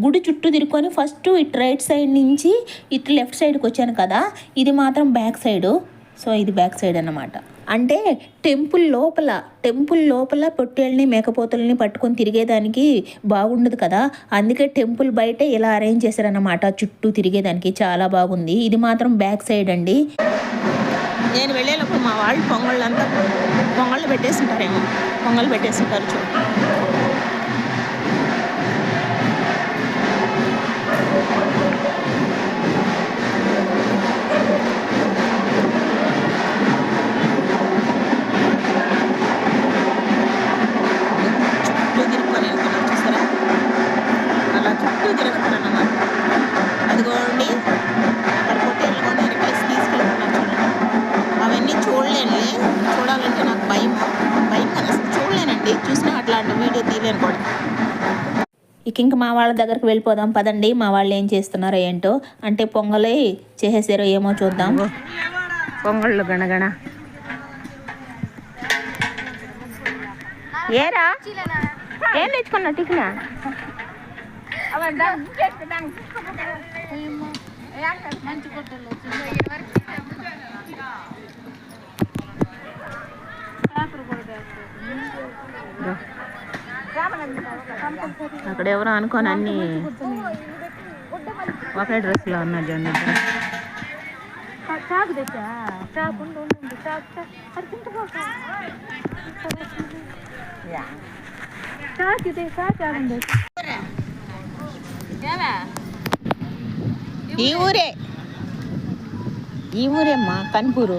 గుడి చుట్టూ తిరుక్కొని ఫస్ట్ ఇటు రైట్ సైడ్ నుంచి ఇటు లెఫ్ట్ సైడ్కి వచ్చాను కదా, ఇది మాత్రం బ్యాక్ సైడు. సో ఇది బ్యాక్ సైడ్ అన్నమాట. అంటే టెంపుల్ లోపల పొట్టేళ్ళని మేకపోతుల్ని పట్టుకొని తిరిగేదానికి బాగుండదు కదా, అందుకే టెంపుల్ బయటే ఇలా అరేంజ్ చేశారన్నమాట చుట్టూ తిరిగేదానికి. చాలా బాగుంది. ఇది మాత్రం బ్యాక్ సైడ్ అండి. నేను వెళ్ళేటప్పుడు మా వాళ్ళు పొంగళ్ళు పెట్టేస్తుంటారేమో, పొంగల్ పెట్టేస్తుంటారు చూడు. చూడాలంటే నాకు భయం అసలు చూడలేనండి. చూసినా అట్లాంటి వీడియో తీయలేను కూడా. ఇంక మా వాళ్ళ దగ్గరికి వెళ్ళిపోదాం పదండి. మా వాళ్ళు ఏం చేస్తున్నారో ఏంటో, అంటే పొంగలే చేసేసారో ఏమో చూద్దాం. పొంగళ్ళు గణగణ ఏరా ఏం తెచ్చుకున్నా టిఫిన్? అక్కడ ఎవరో అనుకోని అన్ని ఒకే డ్రెస్లో ఉన్నారు చూడండి. ఈ ఊరేమ్మా కన్పూరు.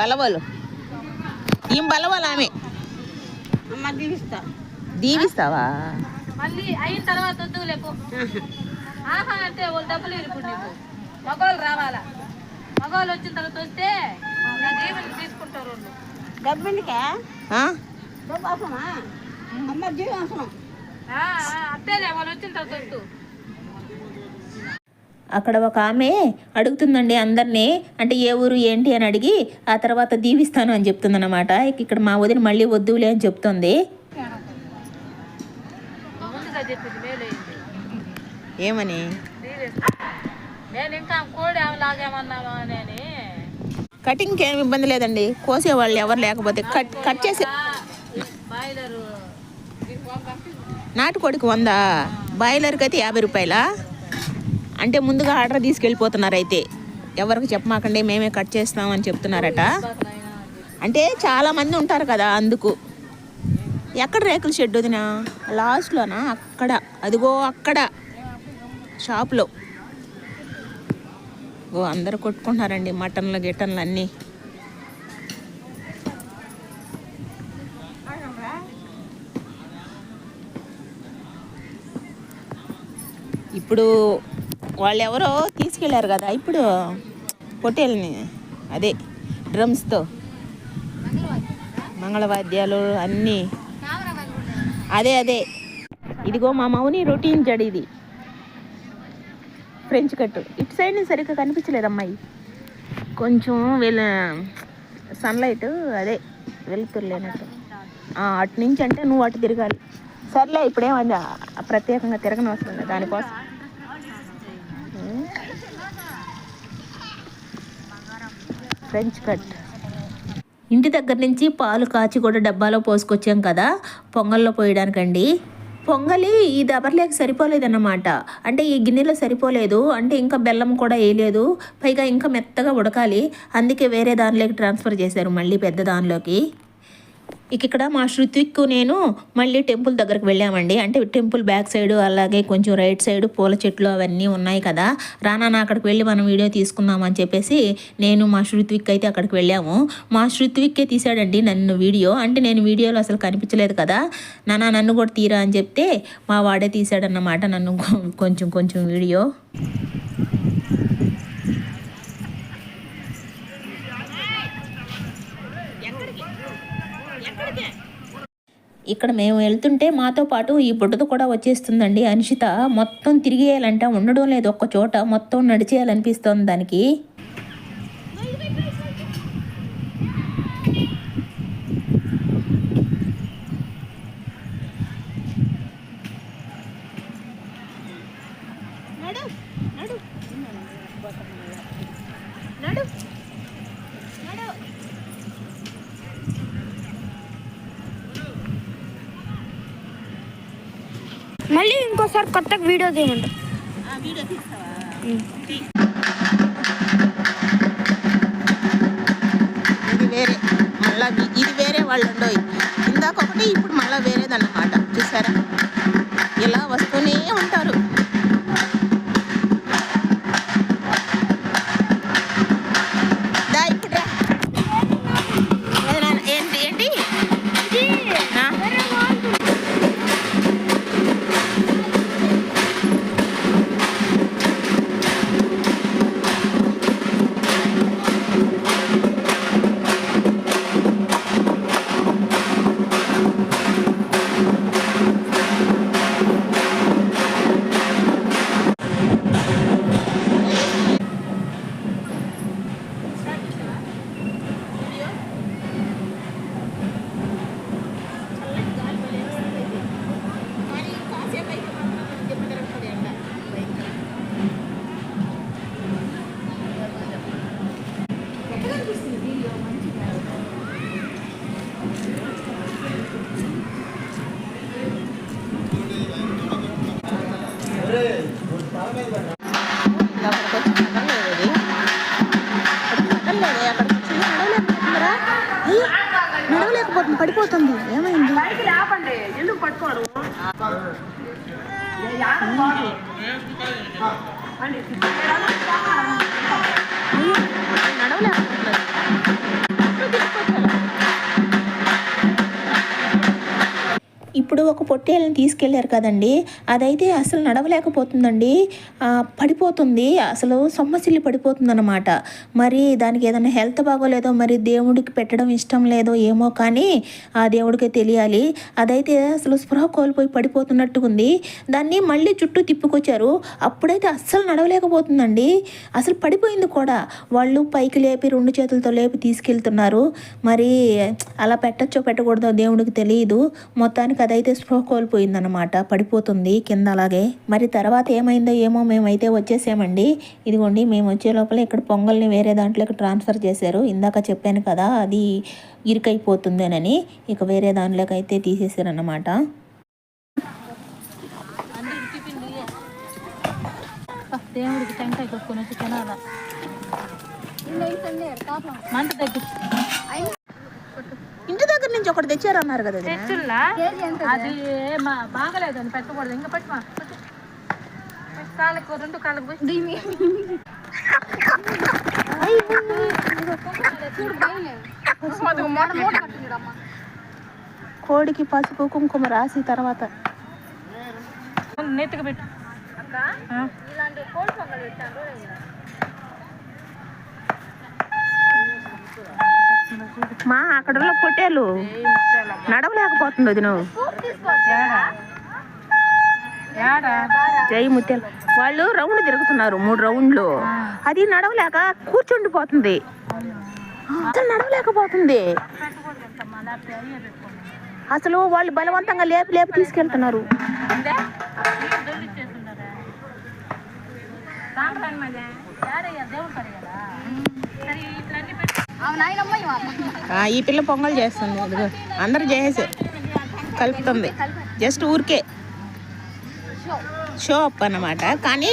బలవలు ఏం బలవాలు ఆమె దీవిస్తావా? మళ్ళీ అయిన తర్వాత వద్దు లేకు. ఆహా అంటే వాళ్ళు డబ్బులు ఇరుకు నీకు. మగవాళ్ళు రావాలా, మగవాళ్ళు వచ్చిన తర్వాత వస్తే దీవెని తీసుకుంటారు. డబ్బునికే అట్టేలే వాళ్ళు వచ్చిన తర్వాత వద్దు. అక్కడ ఒక ఆమె అడుగుతుందండి అందరినీ, అంటే ఏ ఊరు ఏంటి అని అడిగి ఆ తర్వాత దీవిస్తాను అని చెప్తుందన్నమాట. ఇక్కడ మా వదిన మళ్ళీ వద్దులే అని చెప్తుంది. ఏమని? నేను ఇంకా కోడి లాగేమన్నావా అని. కటింగ్కి ఏమి ఇబ్బంది లేదండి, కోసేవాళ్ళు ఎవరు లేకపోతే కట్ చేసే. నాటుకోడికి 100, బాయిలర్కి అయితే 50 రూపాయలా? అంటే ముందుగా ఆర్డర్ తీసుకెళ్ళిపోతున్నారు. అయితే ఎవరికి చెప్పమాకండి, మేమే కట్ చేస్తామని చెప్తున్నారట. అంటే చాలామంది ఉంటారు కదా అందుకు. ఎక్కడ రేకుల షెడ్ వదినా? లాస్ట్లోనా? అక్కడ, అదిగో అక్కడ షాప్లో. అందరు కొట్టుకుంటున్నారండి మటన్లు గిటన్లు అన్నీ. ఇప్పుడు వాళ్ళు ఎవరో తీసుకెళ్ళారు కదా ఇప్పుడు పొట్టేల్ని, అదే డ్రమ్స్తో మంగళవాద్యాలు అన్నీ. అదే ఇదిగో మా మౌని రొటీన్ జడి, ఇది ఫ్రెంచ్ కట్టు. ఇటు సైడ్ నుంచి సరిగ్గా కనిపించలేదు అమ్మాయి, కొంచెం సన్లైట్ అదే వెళ్తుర్లేనట్టు. అటు నుంచి అంటే నువ్వు అటు తిరగాలి. సర్లే ఇప్పుడేమంది ప్రత్యేకంగా తిరగనవసరం లేదు దానికోసం. French cut. ఇంటి దగ్గర నుంచి పాలు కాచి కూడా డబ్బాలో పోసుకొచ్చాం కదా పొంగల్లో పోయడానికండి. పొంగలి ఈ దబర్లేక సరిపోలేదన్నమాట. అంటే ఈ గిన్నెలో సరిపోలేదు, అంటే ఇంకా బెల్లం కూడా వేయలేదు, పైగా ఇంకా మెత్తగా ఉడకాలి. అందుకే వేరే దానిలోకి ట్రాన్స్ఫర్ చేశారు, మళ్ళీ పెద్ద దానిలోకి. ఇక్కడ మా శృతిక్ నేను మళ్ళీ టెంపుల్ దగ్గరకు వెళ్ళామండి. అంటే టెంపుల్ బ్యాక్ సైడ్ అలాగే కొంచెం రైట్ సైడ్ పూల చెట్లు అవన్నీ ఉన్నాయి కదా. రానా అక్కడికి వెళ్ళి మనం వీడియో తీసుకుందామని చెప్పేసి నేను మా శృతిక్ అయితే అక్కడికి వెళ్ళాము. మా శృతిక్కే తీసాడండి నన్ను వీడియో. అంటే నేను వీడియోలో అసలు కనిపించలేదు కదా. నన్ను కూడా తీరా అని చెప్తే మా వాడే తీసాడన్నమాట నన్ను కొంచెం వీడియో. ఇక్కడ మేము వెళ్తుంటే మాతో పాటు ఈ బుడ్డతో కూడా వచ్చేస్తుందండి అనిషిత. మొత్తం తిరిగేయాలంట, ఉండడం లేదు ఒక్క చోట, మొత్తం నడిచేయాలనిపిస్తుంది దానికి. మళ్ళీ ఇంకోసారి కొత్తగా వీడియో తీయమంట. ఇది వేరే, మళ్ళీ ఇది వేరే వాళ్ళు ఉండవు. ఇందాక ఒకటి, ఇప్పుడు మళ్ళీ వేరేదన్నమాట. చూసారా, ఇలా వస్తూనే ఉంటారు. ఏంటి నడవలేకపోతుంది, పడిపోతుంది. ఏమైంది? నడవలేకపోతుంది. ఇప్పుడు ఒక పొట్టేళ్ళని తీసుకెళ్లారు కదండి, అదైతే అసలు నడవలేకపోతుందండి, పడిపోతుంది, అసలు సొమ్మసిల్లి పడిపోతుంది అన్నమాట. మరి దానికి ఏదైనా హెల్త్ బాగోలేదో, మరి దేవుడికి పెట్టడం ఇష్టం లేదో ఏమో, కానీ ఆ దేవుడికే తెలియాలి. అదైతే అసలు స్పృహ కోల్పోయి పడిపోతున్నట్టుగా ఉంది. దాన్ని మళ్ళీ చుట్టూ తిప్పుకొచ్చారు, అప్పుడైతే అస్సలు నడవలేకపోతుందండి, అసలు పడిపోయింది కూడా. వాళ్ళు పైకి లేపి 2 చేతులతో లేపి తీసుకెళ్తున్నారు. మరి అలా పెట్టచ్చో పెట్టకూడదో దేవుడికి తెలియదు. మొత్తానికి అదైతే స్పృహ కోల్పోయిందన్నమాట, పడిపోతుంది కింద అలాగే. మరి తర్వాత ఏమైందో ఏమో, మేమైతే వచ్చేసామండి. ఇదిగోండి, మేము వచ్చే లోపల ఇక్కడ పొంగల్ని వేరే దాంట్లోకి ట్రాన్స్ఫర్ చేశారు. ఇందాక చెప్పాను కదా అది ఇరుకైపోతుందేనని, ఇక వేరే దాంట్లోకి అయితే తీసేసారన్నమాట. దేవుడికి టెంకాయ కొట్టుకొని వచ్చి తినాలా, మంట తగ్గించి. ఇంటి దగ్గర నుంచి ఒకటి తెచ్చారన్నారు కదా, తెచ్చుల్లా అది బాగలేదని పెట్టకూడదు. ఇంకా పెట్టమా, కాళ్ళకు 2 కాళ్ళకు పోయి కోడికి పసుపు కుంకుమ రాసి తర్వాత నెత్తికి పెట్టు. ఇలాంటి కోడి పొంగల్ పెట్టాను. మా అక్కడ ఉన్న పొట్టేలు నడవలేకపోతుంది అది నువ్వు జై ముత్యాలు వాళ్ళు రౌండ్ తిరుగుతున్నారు 3 రౌండ్లు. అది నడవలేక కూర్చుండిపోతుంది, అసలు నడవలేకపోతుంది. అసలు వాళ్ళు బలవంతంగా లేపి లేపి తీసుకెళ్తున్నారు. ఈ పిల్ల పొంగల్ చేస్తుంది, ఇదిగో అందరు చేసే కలుపుతుంది. జస్ట్ ఊరికే షో అప్ అన్నమాట. కానీ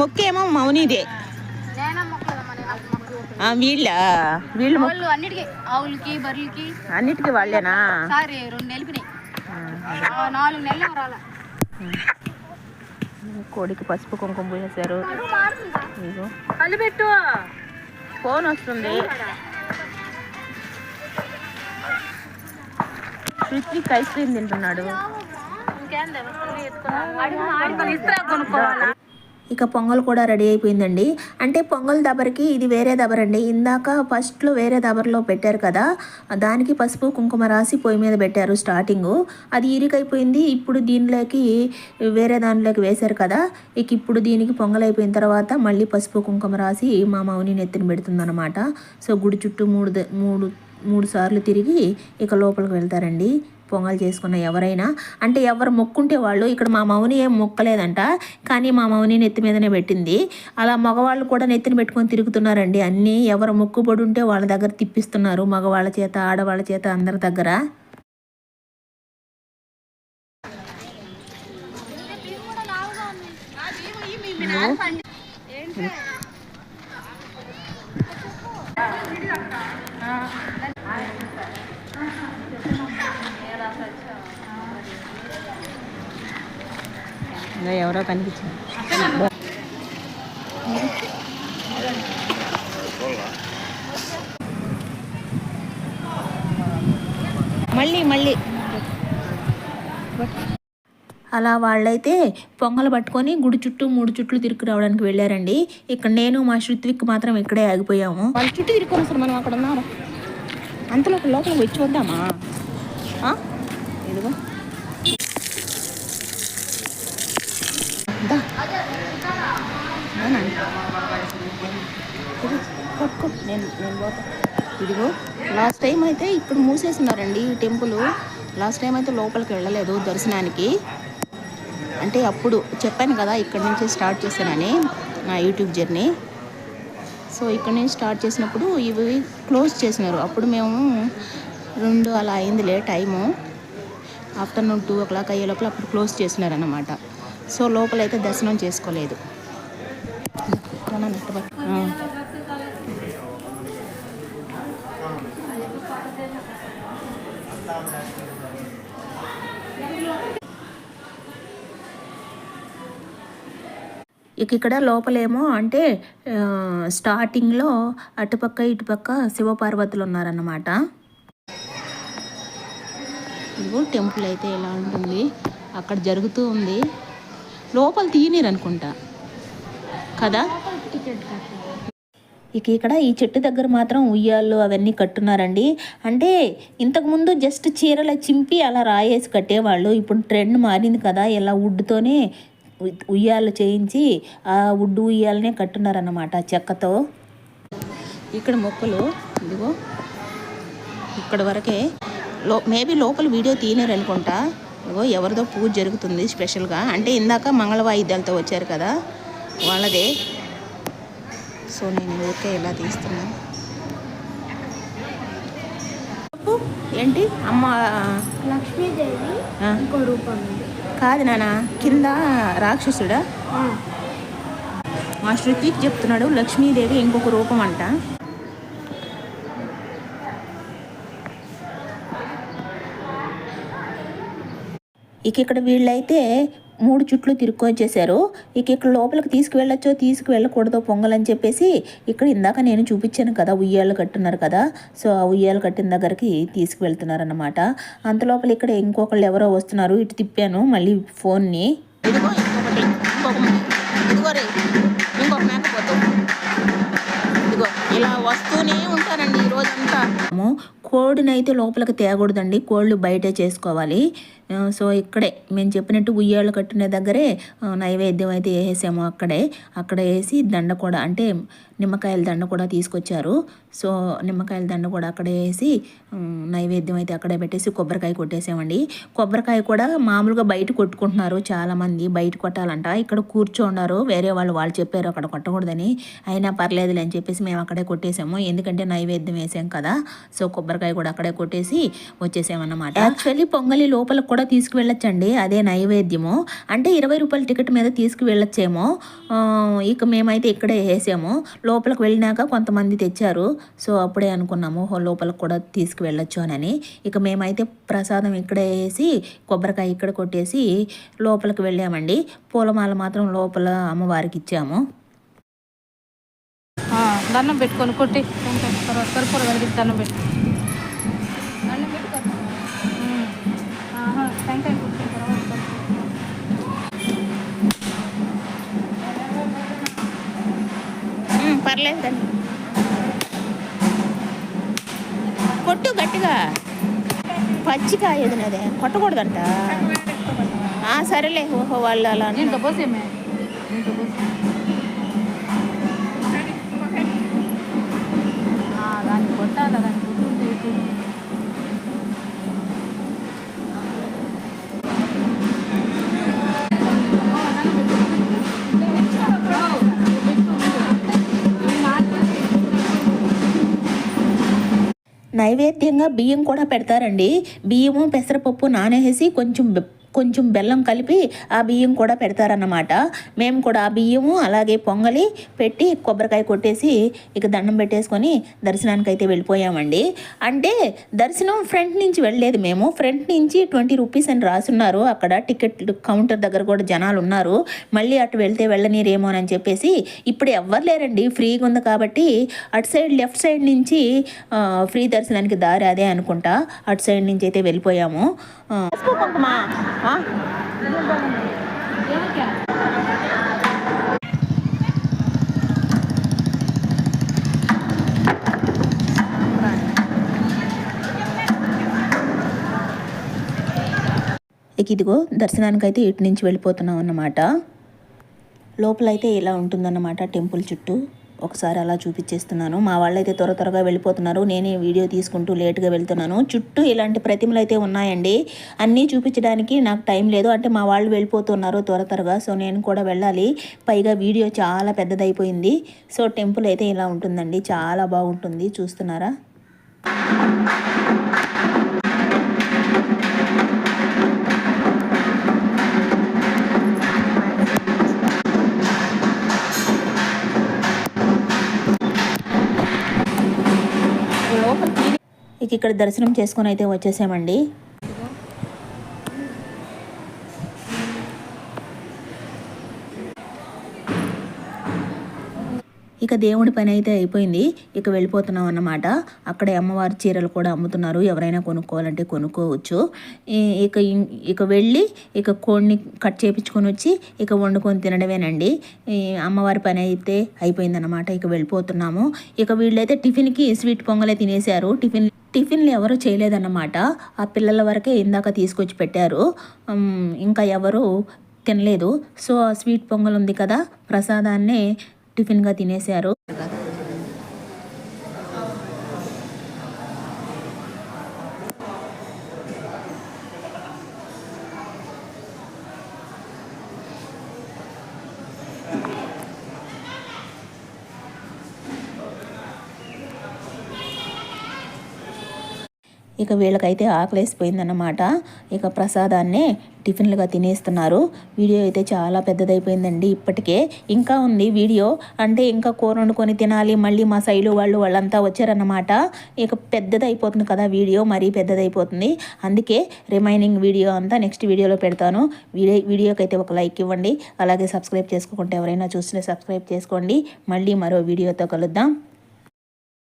మొక్కేమో మౌనిదే. వీళ్ళు అన్నిటికీ ఆవులకి బర్రెలకి అన్నిటికీ వాళ్ళేనా? 2 నెలలు 4 నెలలు రాలా. కోడికి పసుపు కుంకుమ పూసేశారు. పెట్టు ఫోన్ వస్తుంది. రుత్విక్ ఐస్ క్రీమ్ తింటున్నాడు. ఇక పొంగల్ కూడా రెడీ అయిపోయిందండి. అంటే పొంగల్ దబరికి ఇది వేరే దబరండి. ఇందాక ఫస్ట్లో వేరే దబర్లో పెట్టారు కదా, దానికి పసుపు కుంకుమ రాసి పొయ్యి మీద పెట్టారు స్టార్టింగు. అది ఇరికైపోయింది. ఇప్పుడు దీనిలోకి వేరే దానిలోకి వేశారు కదా, ఇక ఇప్పుడు దీనికి పొంగల్ అయిపోయిన తర్వాత మళ్ళీ పసుపు కుంకుమ రాసి మా మౌని నెత్తిన పెడుతుందన్నమాట. సో గుడి చుట్టూ మూడు సార్లు తిరిగి ఇక లోపలికి వెళ్తారండి పొంగల్ చేసుకున్న ఎవరైనా. అంటే ఎవరు మొక్కుంటే వాళ్ళు. ఇక్కడ మా మౌని ఏం మొక్కలేదంట, కానీ మా మౌని నెత్తి మీదనే పెట్టింది. అలా మగవాళ్ళు కూడా నెత్తిని పెట్టుకొని తిరుగుతున్నారండి. అన్నీ ఎవరు మొక్కుబడి ఉంటే వాళ్ళ దగ్గర తిప్పిస్తున్నారు, మగవాళ్ళ చేత ఆడవాళ్ళ చేత అందరి దగ్గర. ఎవరో కనిపించింది. మళ్ళీ అలా వాళ్ళైతే పొంగలు పట్టుకొని గుడి చుట్టూ 3 చుట్లు తిరుగు రావడానికి వెళ్ళారండి. ఇక్కడ నేను మా శ్రుత్విక్ మాత్రం ఇక్కడే ఆగిపోయాము. వాళ్ళ చుట్టూ తిరుక్కొని వస్తారు, మనం అక్కడ ఉన్నాము. అంతలో లోపల వచ్చి వద్దామా? ఇదిగో పట్టుకో, నేను పోతా. ఇదిగో లాస్ట్ టైం అయితే ఇక్కడ మూసేస్తున్నారండి ఈ టెంపుల్. లాస్ట్ టైం అయితే లోపలికి వెళ్ళలేదు దర్శనానికి. అంటే అప్పుడు చెప్పాను కదా ఇక్కడ నుంచి స్టార్ట్ చేశానని నా యూట్యూబ్ జర్నీ. సో ఇక్కడ నుంచి స్టార్ట్ చేసినప్పుడు ఇవి క్లోజ్ చేసినారు. అప్పుడు మేము 2 అలా అయిందిలే టైము. ఆఫ్టర్నూన్ 2 o'clock అయ్యే లోపల అప్పుడు క్లోజ్ చేసినారన్నమాట. సో లోపలైతే దర్శనం చేసుకోలేదు. ఇక ఇక్కడ లోపలేమో అంటే స్టార్టింగ్లో అటుపక్క ఇటుపక్క శివపార్వతులు ఉన్నారన్నమాట. ఇదిగో టెంపుల్ అయితే ఎలా ఉంటుంది అక్కడ జరుగుతూ ఉంది. లోపల తీయనీరు అనుకుంటా కదా. ఇక ఇక్కడ ఈ చెట్టు దగ్గర మాత్రం ఉయ్యాళ్ళు అవన్నీ కట్టున్నారండి. అంటే ఇంతకుముందు జస్ట్ చీరల చింపి అలా రాయేసి కట్టేవాళ్ళు. ఇప్పుడు ట్రెండ్ మారింది కదా, ఇలా వుడ్తోనే ఉయ్యాలు చేయించి ఆ వుడ్డు ఉయ్యాలనే కట్టున్నారన్నమాట చెక్కతో. ఇక్కడ మొక్కలు ఇదిగో ఇక్కడ వరకే. మేబీ లోపల వీడియో తీయలేరు అనుకుంటా. ఇదిగో ఎవరిదో పూజ జరుగుతుంది స్పెషల్గా. అంటే ఇందాక మంగళ వాయిద్యాలతో వచ్చారు కదా వాళ్ళదే. సో నేను ఊరికే ఇలా తీస్తున్నాను. ఏంటి అమ్మ లక్ష్మీదేవి ఇంకో రూపం కాదు నాన్న, కింద రాక్షసుడా? మా శ్రుతికి చెప్తున్నాడు లక్ష్మీదేవి ఇంకొక రూపం అంట. ఇక ఇక్కడ వీళ్ళైతే 3 చుట్లు తిరుక్కొచ్చేసారు. ఇక ఇక్కడ లోపలికి తీసుకువెళ్ళొచ్చో తీసుకువెళ్ళకూడదో పొంగల్ అని చెప్పేసి ఇక్కడ ఇందాక నేను చూపించాను కదా ఉయ్యాలు కట్టున్నారు కదా. సో ఆ ఉయ్యాలు కట్టిన దగ్గరికి తీసుకువెళ్తున్నారన్నమాట. అంత లోపల ఇక్కడ ఇంకొకళ్ళు ఎవరో వస్తున్నారు. ఇటు తిప్పాను మళ్ళీ ఫోన్ని. ఇంకొక మేకపోతు ఇదిగో ఇలా వస్తూనే ఉంటారండి ఈరోజు ఊరంతా. కోడిని అయితే లోపలికి తేకూడదండి, కోళ్ళు బయటే చేసుకోవాలి. సో ఇక్కడే మేము చెప్పినట్టు ఉయ్యాళ్ళు కట్టిన దగ్గరే నైవేద్యం అయితే వేసాము. అక్కడ వేసి దండ కూడా, అంటే నిమ్మకాయల దండ కూడా తీసుకొచ్చారు. సో నిమ్మకాయల దండ కూడా అక్కడే వేసి నైవేద్యం అయితే అక్కడే పెట్టేసి కొబ్బరికాయ కొట్టేసామండి. కొబ్బరికాయ కూడా మామూలుగా బయట కొట్టుకుంటున్నారు చాలామంది, బయట కొట్టాలంట. ఇక్కడ కూర్చోన్నారు వేరే వాళ్ళు చెప్పారు అక్కడ కొట్టకూడదని, అయినా పర్లేదులే అని చెప్పేసి మేము అక్కడే కొట్టేసాము. ఎందుకంటే నైవేద్యం వేసాం కదా. సో కొబ్బరికాయ కూడా అక్కడే కొట్టేసి వచ్చేసామన్నమాట. యాక్చువల్లీ పొంగలి లోపలికి కూడా తీసుకువెళ్ళొచ్చండి, అదే నైవేద్యము. అంటే 20 రూపాయల టికెట్ మీద తీసుకువెళ్ళొచ్చేమో. ఇక మేమైతే ఇక్కడే వేసాము. లోపలికి వెళ్ళినాక కొంతమంది తెచ్చారు. సో అప్పుడే అనుకున్నాము లోపలికి కూడా తీసుకువెళ్ళొచ్చు అని. ఇక మేమైతే ప్రసాదం ఇక్కడే వేసి కొబ్బరికాయ ఇక్కడ కొట్టేసి లోపలికి వెళ్ళామండి. పూలమాల మాత్రం లోపల అమ్మవారికి ఇచ్చాము. దండం పెట్టుకొని కొట్టి తర్వాత కర్పూర వెలిగి దండం పెట్టు. టెంకాయ కొట్టిన తర్వాత పర్లేదండి, కొట్టు గట్టిగా. పచ్చికాయ ఏదైనా కొట్టకూడదంట. సరేలే, ఓహో వాళ్ళు అలా దీంట్లో పోసేమే, దీంట్లో పోసే దాన్ని కొట్టాలా, దాన్ని కొట్టుంటే నైవేద్యంగా బియ్యం కూడా పెడతారండి. బియ్యము పెసరపప్పు నానేసి కొంచెం బెల్లం కలిపి ఆ బియ్యం కూడా పెడతారన్నమాట. మేము కూడా ఆ బియ్యము అలాగే పొంగలి పెట్టి కొబ్బరికాయ కొట్టేసి ఇక దండం పెట్టేసుకొని దర్శనానికి అయితే వెళ్ళిపోయామండి. అంటే దర్శనం ఫ్రంట్ నుంచి వెళ్ళలేదు, మేము ఫ్రంట్ నుంచి 20 రూపీస్ అని రాసున్నారు. అక్కడ టికెట్ కౌంటర్ దగ్గర కూడా జనాలు ఉన్నారు. మళ్ళీ అటు వెళ్తే వెళ్ళనీరేమో అని చెప్పేసి ఇప్పుడు ఎవ్వరు లేరండి, ఫ్రీగా ఉంది కాబట్టి అటు సైడ్ లెఫ్ట్ సైడ్ నుంచి ఫ్రీ దర్శనానికి దారి అదే అనుకుంటా, అటు సైడ్ నుంచి అయితే వెళ్ళిపోయాము. ఇదిగో దర్శనానికైతే ఇటు నుంచి వెళ్ళిపోతున్నాం అన్నమాట. లోపలైతే ఇలా ఉంటుందన్నమాట టెంపుల్ చుట్టూ. ఒకసారి అలా చూపించేస్తున్నాను. మా వాళ్ళు అయితే త్వరగా వెళ్ళిపోతున్నారు, నేనే వీడియో తీసుకుంటూ లేట్గా వెళ్తున్నాను. చుట్టూ ఇలాంటి ప్రతిమలు అయితే ఉన్నాయండి. అన్నీ చూపించడానికి నాకు టైం లేదు, అంటే మా వాళ్ళు వెళ్ళిపోతున్నారు త్వరగా. సో నేను కూడా వెళ్ళాలి. పైగా వీడియో చాలా పెద్దదైపోయింది. సో టెంపుల్ అయితే ఇలా ఉంటుందండి, చాలా బాగుంటుంది. చూస్తున్నారా? ఇక్కడ దర్శనం చేసుకొని అయితే వచ్చేసామండి. ఇక దేవుడి పని అయితే అయిపోయింది, ఇక వెళ్ళిపోతున్నాం అన్నమాట. అక్కడే అమ్మవారి చీరలు కూడా అమ్ముతున్నారు, ఎవరైనా కొనుక్కోవాలంటే కొనుక్కోవచ్చు. ఇక వెళ్ళి ఇక కోడిని కట్ చేయించుకొని వచ్చి ఇక వండుకొని తినడమేనండి. అమ్మవారి పని అయితే అయిపోయిందన్నమాట. ఇక వెళ్ళిపోతున్నాము. ఇక వీళ్ళైతే టిఫిన్కి స్వీట్ పొంగలే తినేశారు. టిఫిన్లు ఎవరు చేయలేదన్నమాట. ఆ పిల్లల వరకే ఇందాక తీసుకొచ్చి పెట్టారు, ఇంకా ఎవరు తినలేదు. సో ఆ స్వీట్ పొంగల్ ఉంది కదా, ప్రసాదాన్నే టిఫిన్గా తినేశారు. ఇక వీళ్ళకైతే ఆకలేసిపోయిందన్నమాట. ఇక ప్రసాదాన్నే టిఫిన్లుగా తినేస్తున్నారు. వీడియో అయితే చాలా పెద్దదైపోయిందండి. ఇప్పటికే ఇంకా ఉంది వీడియో, అంటే ఇంకా కూర వండుకొని తినాలి. మళ్ళీ మా సైలు వాళ్ళంతా వచ్చారన్నమాట. ఇక పెద్దదైపోతుంది కదా వీడియో, మరీ పెద్దదైపోతుంది. అందుకే రిమైనింగ్ వీడియో అంతా నెక్స్ట్ వీడియోలో పెడతాను. వీడియోకి అయితే ఒక లైక్ ఇవ్వండి. అలాగే సబ్స్క్రైబ్ చేసుకోకుంటే ఎవరైనా చూస్తే సబ్స్క్రైబ్ చేసుకోండి. మళ్ళీ మరో వీడియోతో కలుద్దాం.